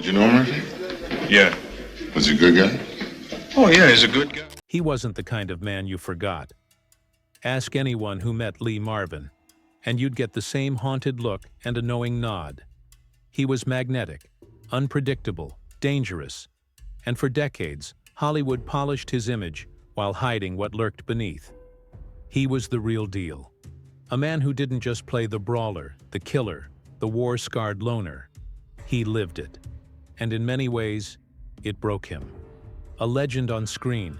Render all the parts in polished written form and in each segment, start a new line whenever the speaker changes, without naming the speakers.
Did you know Murphy?
Yeah.
Was he a good guy?
Oh, yeah, he's a good guy.
He wasn't the kind of man you forgot. Ask anyone who met Lee Marvin, and you'd get the same haunted look and a knowing nod. He was magnetic, unpredictable, dangerous, and for decades, Hollywood polished his image while hiding what lurked beneath. He was the real deal. A man who didn't just play the brawler, the killer, the war-scarred loner. He lived it. And in many ways, it broke him. A legend on screen,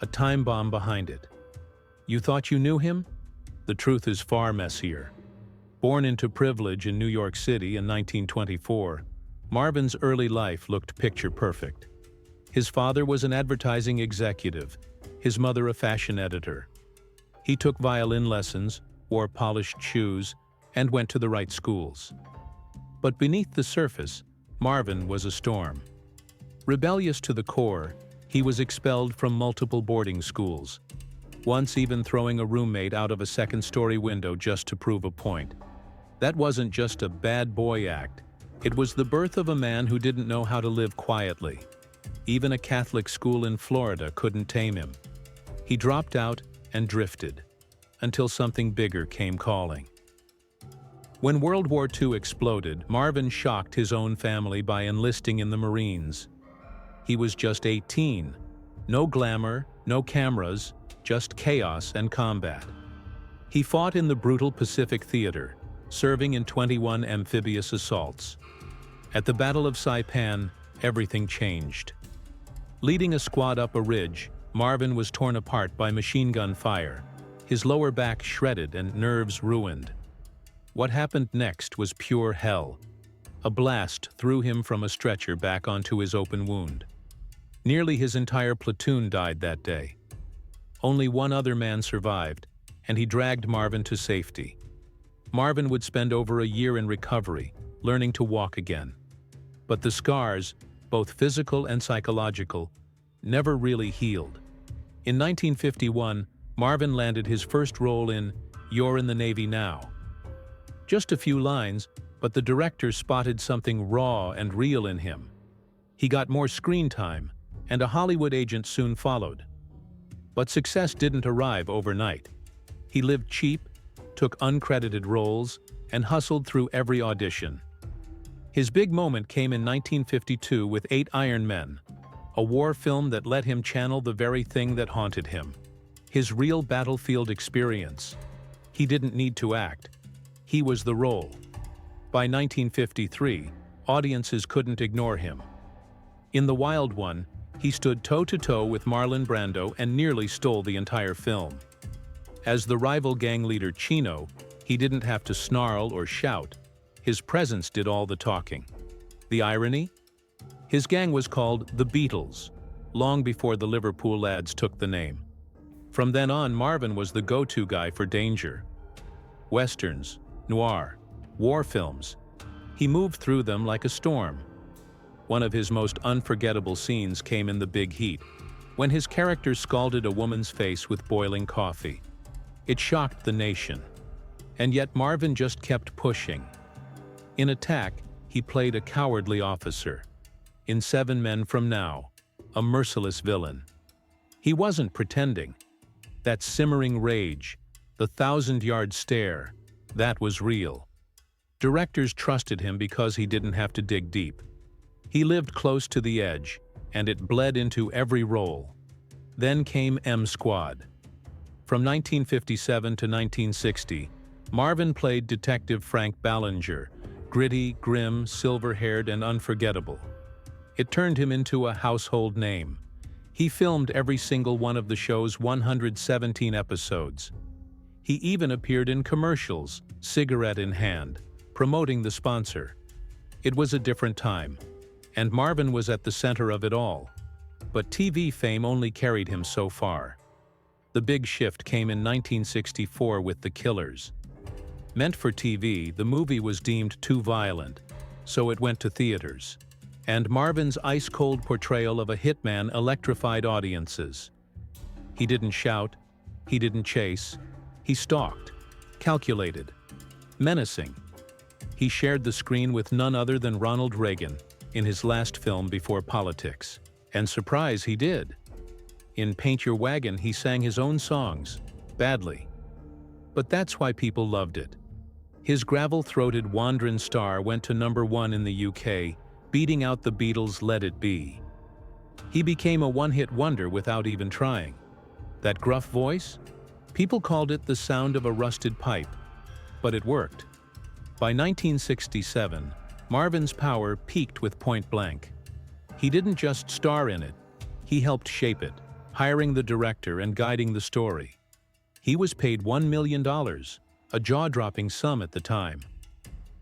a time bomb behind it. You thought you knew him? The truth is far messier. Born into privilege in New York City in 1924, Marvin's early life looked picture perfect. His father was an advertising executive, his mother a fashion editor. He took violin lessons, wore polished shoes, and went to the right schools. But beneath the surface, Marvin was a storm. Rebellious to the core, he was expelled from multiple boarding schools, once even throwing a roommate out of a second-story window just to prove a point. That wasn't just a bad boy act. It was the birth of a man who didn't know how to live quietly. Even a Catholic school in Florida couldn't tame him. He dropped out and drifted, until something bigger came calling. When World War II exploded, Marvin shocked his own family by enlisting in the Marines. He was just 18. No glamour, no cameras, just chaos and combat. He fought in the brutal Pacific Theater, serving in 21 amphibious assaults. At the Battle of Saipan, everything changed. Leading a squad up a ridge, Marvin was torn apart by machine gun fire, his lower back shredded and nerves ruined. What happened next was pure hell. A blast threw him from a stretcher back onto his open wound. Nearly his entire platoon died that day. Only one other man survived, and he dragged Marvin to safety. Marvin would spend over a year in recovery, learning to walk again. But the scars, both physical and psychological, never really healed. In 1951, Marvin landed his first role in You're in the Navy Now. Just a few lines, but the director spotted something raw and real in him. He got more screen time, and a Hollywood agent soon followed. But success didn't arrive overnight. He lived cheap, took uncredited roles, and hustled through every audition. His big moment came in 1952 with 8 Iron Men, a war film that let him channel the very thing that haunted him: his real battlefield experience. He didn't need to act. He was the role. By 1953, audiences couldn't ignore him. In The Wild One, he stood toe-to-toe with Marlon Brando and nearly stole the entire film. As the rival gang leader Chino, he didn't have to snarl or shout. His presence did all the talking. The irony? His gang was called the Beatles, long before the Liverpool lads took the name. From then on, Marvin was the go-to guy for danger. Westerns, noir, war films. He moved through them like a storm. One of his most unforgettable scenes came in The Big Heat, when his character scalded a woman's face with boiling coffee. It shocked the nation. And yet Marvin just kept pushing. In Attack, he played a cowardly officer. In 7 Men from Now, a merciless villain. He wasn't pretending. That simmering rage, the 1,000-yard stare, that was real. Directors trusted him because he didn't have to dig deep. He lived close to the edge, and it bled into every role. Then came M Squad. From 1957 to 1960, Marvin played Detective Frank Ballinger, gritty, grim, silver-haired, and unforgettable. It turned him into a household name. He filmed every single one of the show's 117 episodes. He even appeared in commercials, cigarette in hand, promoting the sponsor. It was a different time, and Marvin was at the center of it all. But TV fame only carried him so far. The big shift came in 1964 with The Killers. Meant for TV, the movie was deemed too violent, so it went to theaters. And Marvin's ice-cold portrayal of a hitman electrified audiences. He didn't shout, he didn't chase, he stalked, calculated, menacing. He shared the screen with none other than Ronald Reagan, in his last film before politics. And surprise, he did. In Paint Your Wagon, he sang his own songs, badly. But that's why people loved it. His gravel-throated Wandrin' Star went to #1 in the UK, beating out the Beatles' Let It Be. He became a one-hit wonder without even trying. That gruff voice? People called it the sound of a rusted pipe, but it worked. By 1967, Marvin's power peaked with Point Blank. He didn't just star in it, he helped shape it, hiring the director and guiding the story. He was paid $1 million, a jaw-dropping sum at the time.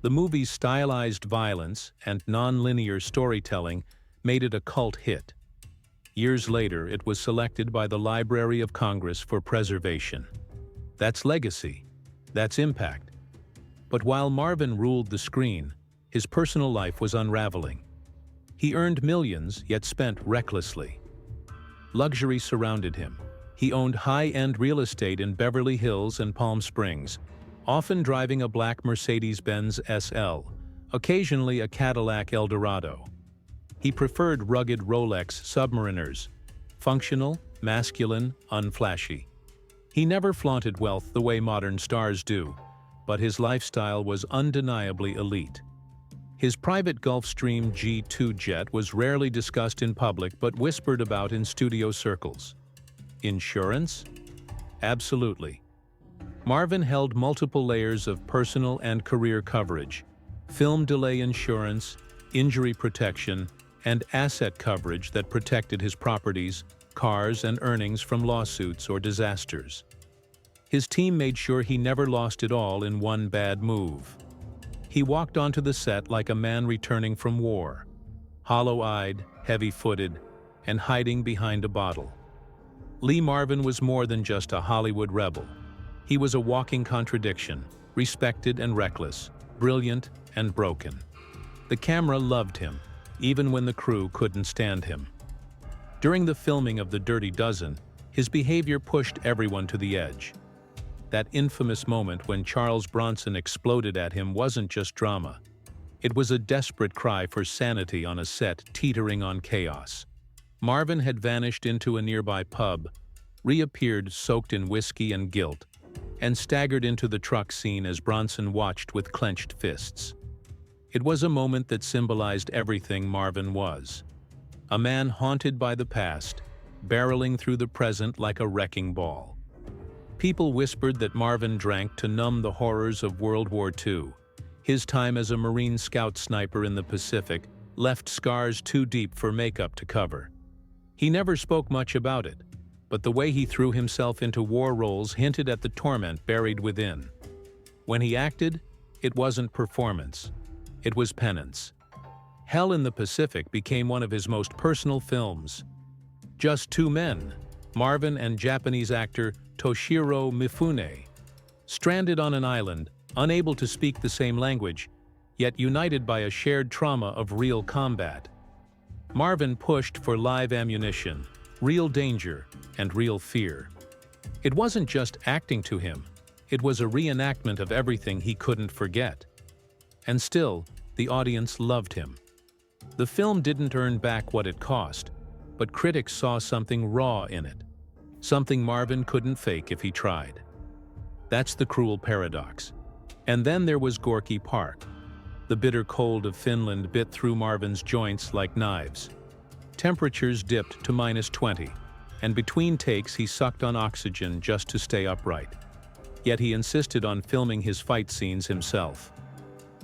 The movie's stylized violence and non-linear storytelling made it a cult hit. Years later, it was selected by the Library of Congress for preservation. That's legacy. That's impact. But while Marvin ruled the screen, his personal life was unraveling. He earned millions, yet spent recklessly. Luxury surrounded him. He owned high-end real estate in Beverly Hills and Palm Springs, often driving a black Mercedes-Benz SL, occasionally a Cadillac Eldorado. He preferred rugged Rolex Submariners, functional, masculine, unflashy. He never flaunted wealth the way modern stars do, but his lifestyle was undeniably elite. His private Gulfstream G2 jet was rarely discussed in public but whispered about in studio circles. Insurance? Absolutely. Marvin held multiple layers of personal and career coverage: film delay insurance, injury protection, and asset coverage that protected his properties, cars, and earnings from lawsuits or disasters. His team made sure he never lost it all in one bad move. He walked onto the set like a man returning from war, hollow-eyed, heavy-footed, and hiding behind a bottle. Lee Marvin was more than just a Hollywood rebel. He was a walking contradiction, respected and reckless, brilliant and broken. The camera loved him, even when the crew couldn't stand him. During the filming of The Dirty Dozen, his behavior pushed everyone to the edge. That infamous moment when Charles Bronson exploded at him wasn't just drama. It was a desperate cry for sanity on a set teetering on chaos. Marvin had vanished into a nearby pub, reappeared soaked in whiskey and guilt, and staggered into the truck scene as Bronson watched with clenched fists. It was a moment that symbolized everything Marvin was. A man haunted by the past, barreling through the present like a wrecking ball. People whispered that Marvin drank to numb the horrors of World War II. His time as a Marine Scout sniper in the Pacific left scars too deep for makeup to cover. He never spoke much about it, but the way he threw himself into war roles hinted at the torment buried within. When he acted, it wasn't performance. It was penance. Hell in the Pacific became one of his most personal films. Just two men, Marvin and Japanese actor Toshiro Mifune, stranded on an island, unable to speak the same language, yet united by a shared trauma of real combat. Marvin pushed for live ammunition, real danger, and real fear. It wasn't just acting to him, it was a reenactment of everything he couldn't forget. And still, the audience loved him. The film didn't earn back what it cost, but critics saw something raw in it, something Marvin couldn't fake if he tried. That's the cruel paradox. And then there was Gorky Park. The bitter cold of Finland bit through Marvin's joints like knives. Temperatures dipped to -20, and between takes he sucked on oxygen just to stay upright. Yet he insisted on filming his fight scenes himself.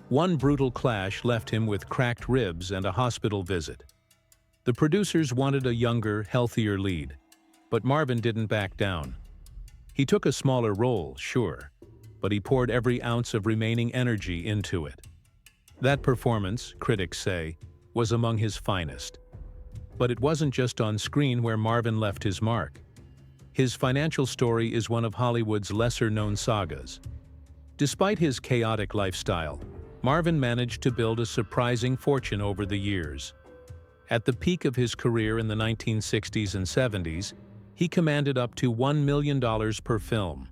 One brutal clash left him with cracked ribs and a hospital visit. The producers wanted a younger, healthier lead, but Marvin didn't back down. He took a smaller role, sure, but he poured every ounce of remaining energy into it. That performance, critics say, was among his finest. But it wasn't just on screen where Marvin left his mark. His financial story is one of Hollywood's lesser-known sagas. Despite his chaotic lifestyle, Marvin managed to build a surprising fortune over the years. At the peak of his career in the 1960s and 70s, he commanded up to $1 million per film.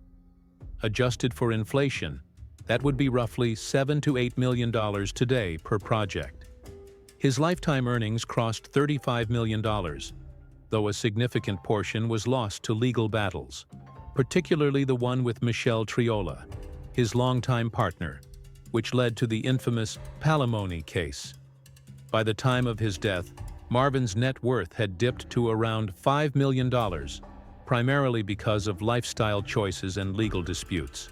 Adjusted for inflation, that would be roughly $7 to $8 million today per project. His lifetime earnings crossed $35 million, though a significant portion was lost to legal battles, particularly the one with Michelle Triola, his longtime partner, which led to the infamous palimony case. By the time of his death, Marvin's net worth had dipped to around $5 million, primarily because of lifestyle choices and legal disputes.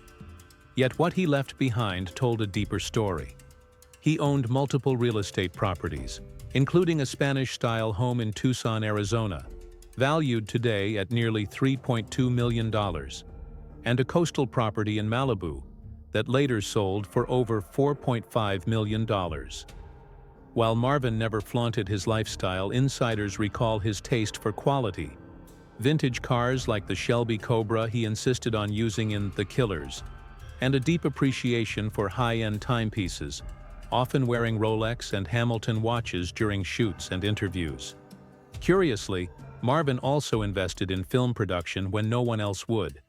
Yet what he left behind told a deeper story. He owned multiple real estate properties, including a Spanish-style home in Tucson, Arizona, valued today at nearly $3.2 million, and a coastal property in Malibu that later sold for over $4.5 million. While Marvin never flaunted his lifestyle, insiders recall his taste for quality. Vintage cars like the Shelby Cobra he insisted on using in The Killers, and a deep appreciation for high-end timepieces, often wearing Rolex and Hamilton watches during shoots and interviews. Curiously, Marvin also invested in film production when no one else would.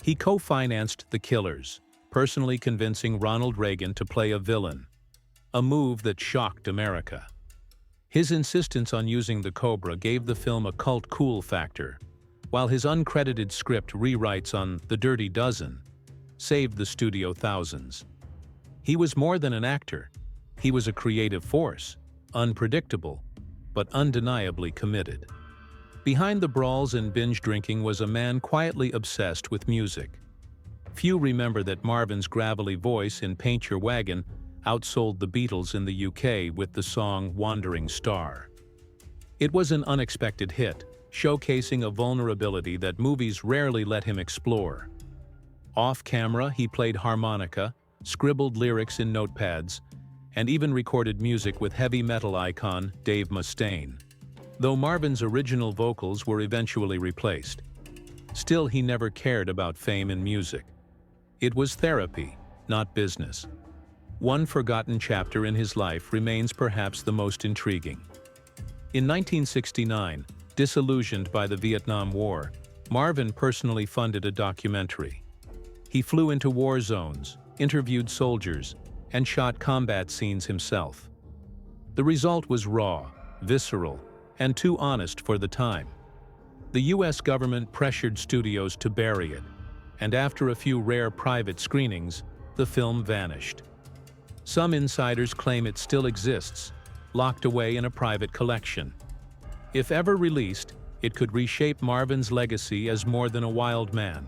He co-financed The Killers, personally convincing Ronald Reagan to play a villain, a move that shocked America. His insistence on using the Cobra gave the film a cult cool factor, while his uncredited script rewrites on The Dirty Dozen saved the studio thousands. He was more than an actor. He was a creative force, unpredictable, but undeniably committed. Behind the brawls and binge drinking was a man quietly obsessed with music. Few remember that Marvin's gravelly voice in Paint Your Wagon outsold the Beatles in the UK with the song Wandering Star. It was an unexpected hit, showcasing a vulnerability that movies rarely let him explore. Off-camera, he played harmonica, scribbled lyrics in notepads, and even recorded music with heavy metal icon Dave Mustaine, though Marvin's original vocals were eventually replaced. Still, he never cared about fame in music. It was therapy, not business. One forgotten chapter in his life remains perhaps the most intriguing. In 1969, disillusioned by the Vietnam War, Marvin personally funded a documentary. He flew into war zones, interviewed soldiers, and shot combat scenes himself. The result was raw, visceral, and too honest for the time. The US government pressured studios to bury it, and after a few rare private screenings, the film vanished. Some insiders claim it still exists, locked away in a private collection. If ever released, it could reshape Marvin's legacy as more than a wild man.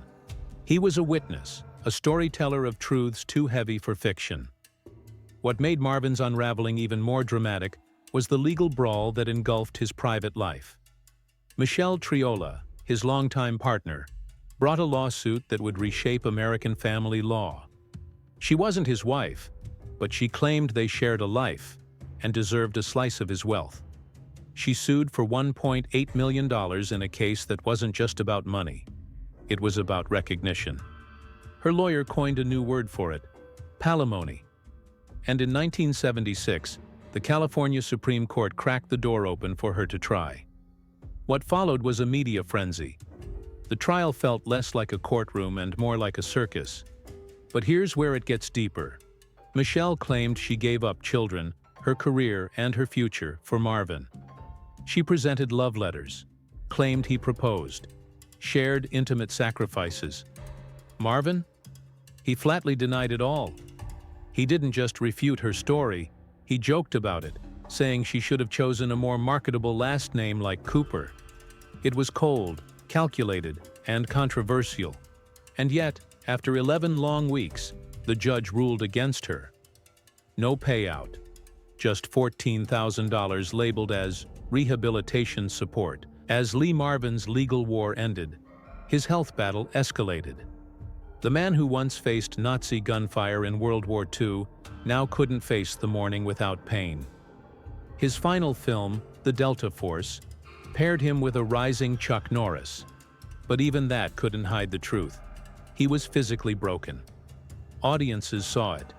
He was a witness, a storyteller of truths too heavy for fiction. What made Marvin's unraveling even more dramatic was the legal brawl that engulfed his private life. Michelle Triola, his longtime partner, brought a lawsuit that would reshape American family law. She wasn't his wife, but she claimed they shared a life and deserved a slice of his wealth. She sued for $1.8 million in a case that wasn't just about money. It was about recognition. Her lawyer coined a new word for it, palimony. And in 1976, the California Supreme Court cracked the door open for her to try. What followed was a media frenzy. The trial felt less like a courtroom and more like a circus. But here's where it gets deeper. Michelle claimed she gave up children, her career, and her future for Marvin. She presented love letters, claimed he proposed, shared intimate sacrifices. Marvin? He flatly denied it all. He didn't just refute her story, he joked about it, saying she should have chosen a more marketable last name like Cooper. It was cold, calculated, and controversial. And yet, after 11 long weeks, the judge ruled against her. No payout, just $14,000 labeled as rehabilitation support. As Lee Marvin's legal war ended, his health battle escalated. The man who once faced Nazi gunfire in World War II now couldn't face the morning without pain. His final film, The Delta Force, paired him with a rising Chuck Norris. But even that couldn't hide the truth. He was physically broken. Audiences saw it.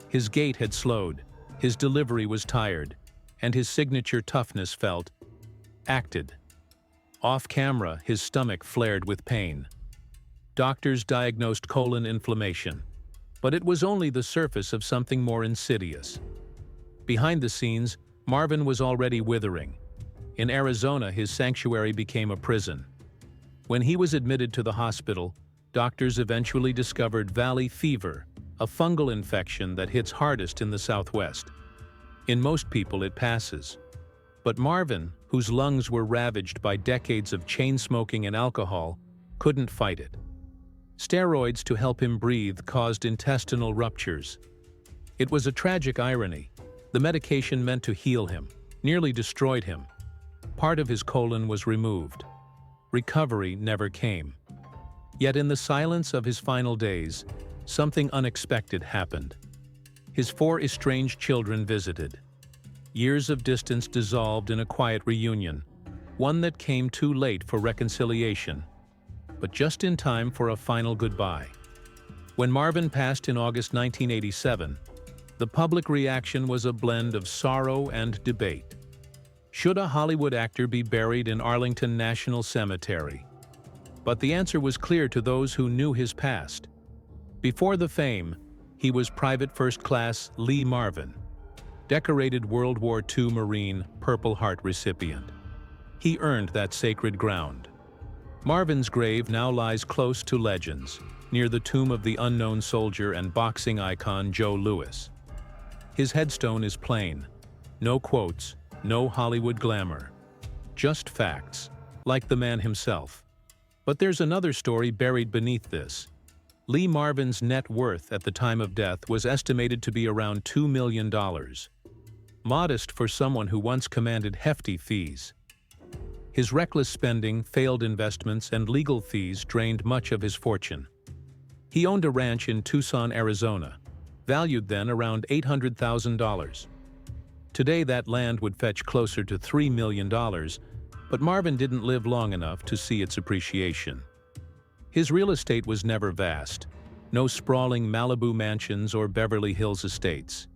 His gait had slowed, his delivery was tired, and his signature toughness felt acted. Off camera, his stomach flared with pain. Doctors diagnosed colon inflammation, but it was only the surface of something more insidious. Behind the scenes, Marvin was already withering. In Arizona, his sanctuary became a prison. When he was admitted to the hospital, doctors eventually discovered valley fever, a fungal infection that hits hardest in the Southwest. In most people, it passes. But Marvin, whose lungs were ravaged by decades of chain smoking and alcohol, couldn't fight it. Steroids to help him breathe caused intestinal ruptures. It was a tragic irony. The medication meant to heal him nearly destroyed him. Part of his colon was removed. Recovery never came. Yet in the silence of his final days, something unexpected happened. His 4 estranged children visited. Years of distance dissolved in a quiet reunion, one that came too late for reconciliation, but just in time for a final goodbye. When Marvin passed in August 1987, the public reaction was a blend of sorrow and debate. Should a Hollywood actor be buried in Arlington National Cemetery? But the answer was clear to those who knew his past. Before the fame, he was Private First Class Lee Marvin, decorated World War II Marine Purple Heart recipient. He earned that sacred ground. Marvin's grave now lies close to legends, near the tomb of the unknown soldier and boxing icon Joe Louis. His headstone is plain. No quotes, no Hollywood glamour. Just facts, like the man himself. But there's another story buried beneath this. Lee Marvin's net worth at the time of death was estimated to be around $2 million. Modest for someone who once commanded hefty fees. His reckless spending, failed investments, and legal fees drained much of his fortune. He owned a ranch in Tucson, Arizona, valued then around $800,000. Today that land would fetch closer to $3 million, but Marvin didn't live long enough to see its appreciation. His real estate was never vast, no sprawling Malibu mansions or Beverly Hills estates.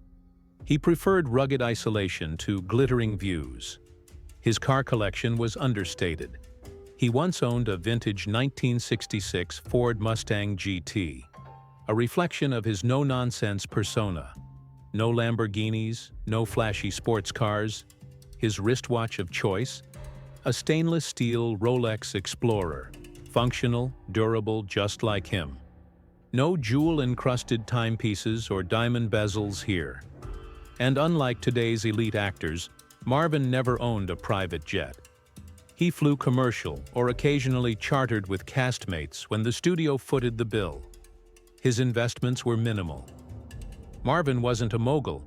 He preferred rugged isolation to glittering views. His car collection was understated. He once owned a vintage 1966 Ford Mustang GT, a reflection of his no-nonsense persona. No Lamborghinis, no flashy sports cars. His wristwatch of choice? A stainless steel Rolex Explorer, functional, durable, just like him. No jewel-encrusted timepieces or diamond bezels here. And unlike today's elite actors, Marvin never owned a private jet. He flew commercial or occasionally chartered with castmates when the studio footed the bill. His investments were minimal. Marvin wasn't a mogul.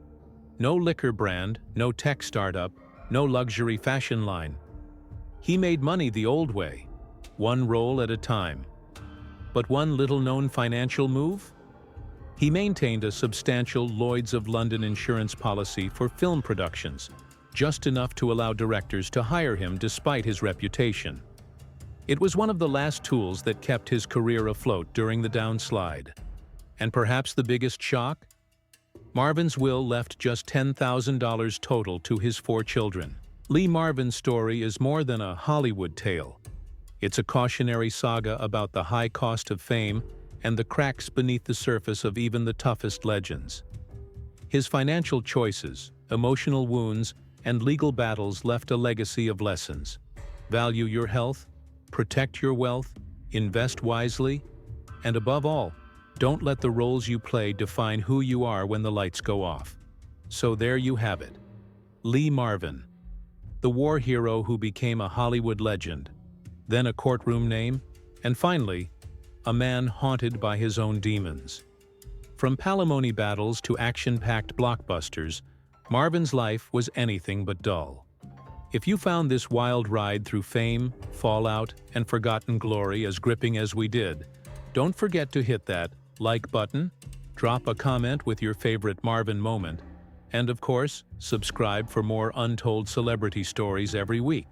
No liquor brand, no tech startup, no luxury fashion line. He made money the old way, one role at a time. But one little-known financial move? He maintained a substantial Lloyd's of London insurance policy for film productions, just enough to allow directors to hire him despite his reputation. It was one of the last tools that kept his career afloat during the downslide. And perhaps the biggest shock? Marvin's will left just $10,000 total to his 4 children. Lee Marvin's story is more than a Hollywood tale. It's a cautionary saga about the high cost of fame and the cracks beneath the surface of even the toughest legends. His financial choices, emotional wounds, and legal battles left a legacy of lessons. Value your health, protect your wealth, invest wisely, and above all, don't let the roles you play define who you are when the lights go off. So there you have it. Lee Marvin, the war hero who became a Hollywood legend, then a courtroom name, and finally, a man haunted by his own demons. From palimony battles to action-packed blockbusters, Marvin's life was anything but dull. If you found this wild ride through fame, fallout, and forgotten glory as gripping as we did, don't forget to hit that like button, drop a comment with your favorite Marvin moment, and of course, subscribe for more untold celebrity stories every week.